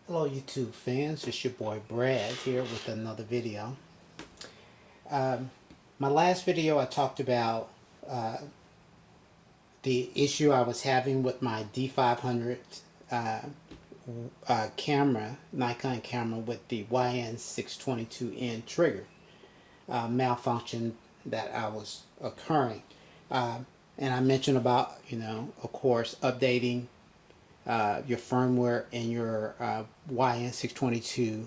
Hello YouTube fans, it's your boy Brad here with another video. My last video I talked about the issue I was having with my D500 camera, Nikon camera with the YN622N trigger malfunction that I was occurring. And I mentioned about, of course, updating your firmware in your YN622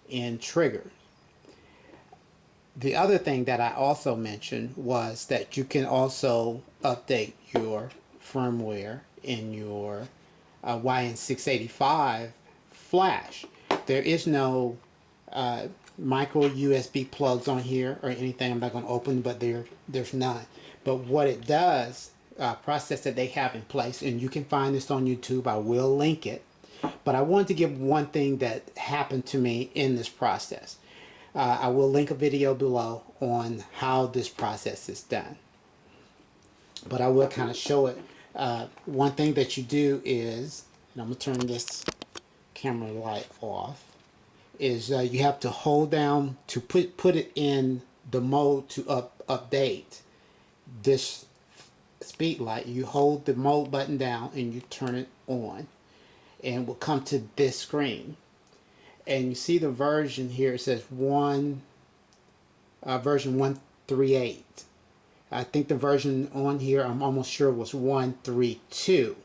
in trigger. The other thing that I also mentioned was that you can also update your firmware in your YN685 flash. There is no micro USB plugs on here or anything. I'm not going to open, but there's none. But what it does, process that they have in place, and you can find this on YouTube. I will link it. But I wanted to give one thing that happened to me in this process. I will link a video below on how this process is done. But I will kind of show it. One thing that you do is, and I'm going to turn this camera light off, is you have to hold down to put it in the mode to update this Speedlight. You hold the mode button down and you turn it on, and we'll come to this screen. And you see the version here. It says version 138. I think the version on here, I'm almost sure, was 132.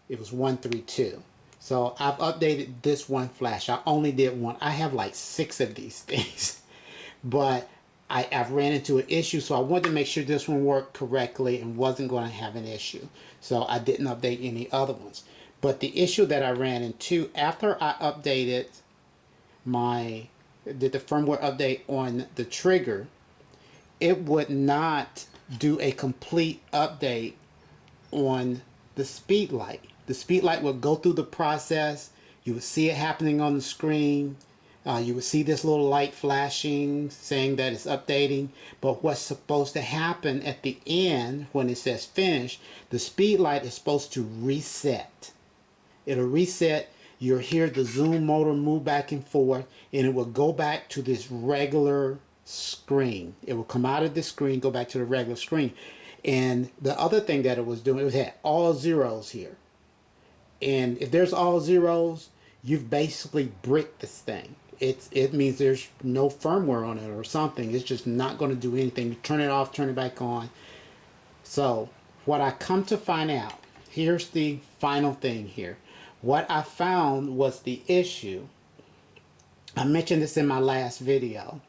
It was 132. So I've updated this one flash. I only did one. I have like 6 of these things. But I've ran into an issue, so I wanted to make sure this one worked correctly and wasn't going to have an issue. So I didn't update any other ones. But the issue that I ran into after I updated did the firmware update on the trigger, it would not do a complete update on the Speedlight. The Speedlight would go through the process. You would see it happening on the screen. You would see this little light flashing saying that it's updating, but what's supposed to happen at the end when it says finish, the Speedlight is supposed to reset. It'll reset. You'll hear the zoom motor move back and forth, and it will go back to this regular screen. It will come out of the screen, go back to the regular screen. And the other thing that it was doing, it had all zeros here. And if there's all zeros, you've basically bricked this thing. It means there's no firmware on it or something. It's just not going to do anything. You turn it off, turn it back on. So what I come to find out, here's the final thing here. What I found was the issue, I mentioned this in my last video,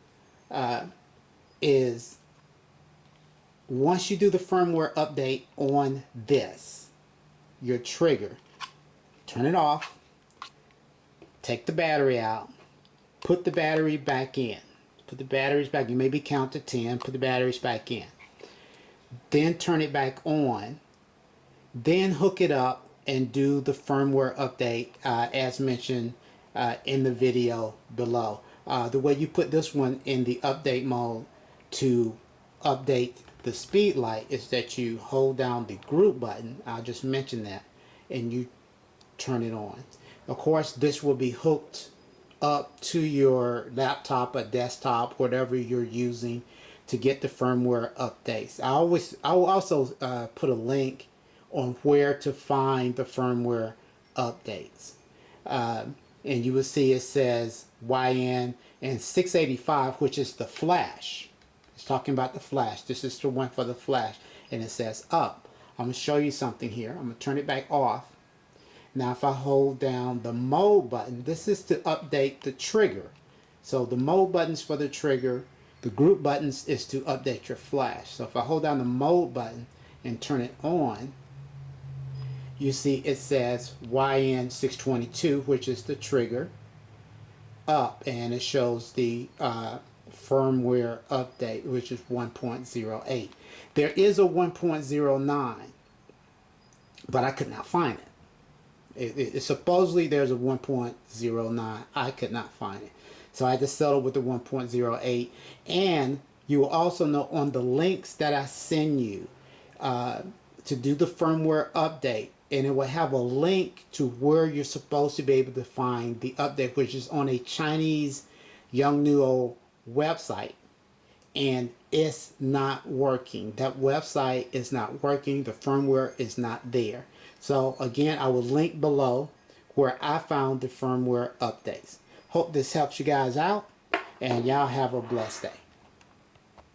is once you do the firmware update on this, your trigger, turn it off, take the battery out, put the battery back in. Put the batteries back. You maybe count to 10. Put the batteries back in. Then turn it back on. Then hook it up and do the firmware update as mentioned in the video below. The way you put this one in the update mode to update the Speedlight is that you hold down the group button. I'll just mention that, and you turn it on. Of course, this will be hooked up to your laptop or desktop, whatever you're using, to get the firmware updates. I will also put a link on where to find the firmware updates. And you will see it says YN685, which is the flash. It's talking about the flash. This is the one for the flash. And it says up. I'm going to show you something here. I'm going to turn it back off. Now if I hold down the mode button, this is to update the trigger. So the mode buttons for the trigger, the group buttons is to update your flash. So if I hold down the mode button and turn it on, you see it says YN622, which is the trigger, up, and it shows the firmware update, which is 1.08. There is a 1.09, but I could not find it. Supposedly there's a 1.09. I could not find it, so I had to settle with the 1.08. And you will also know on the links that I send you to do the firmware update, and it will have a link to where you're supposed to be able to find the update, which is on a Chinese Yongnuo website, and it's not working. That website is not working. The firmware is not there. So again, I will link below where I found the firmware updates. Hope this helps you guys out, and y'all have a blessed day.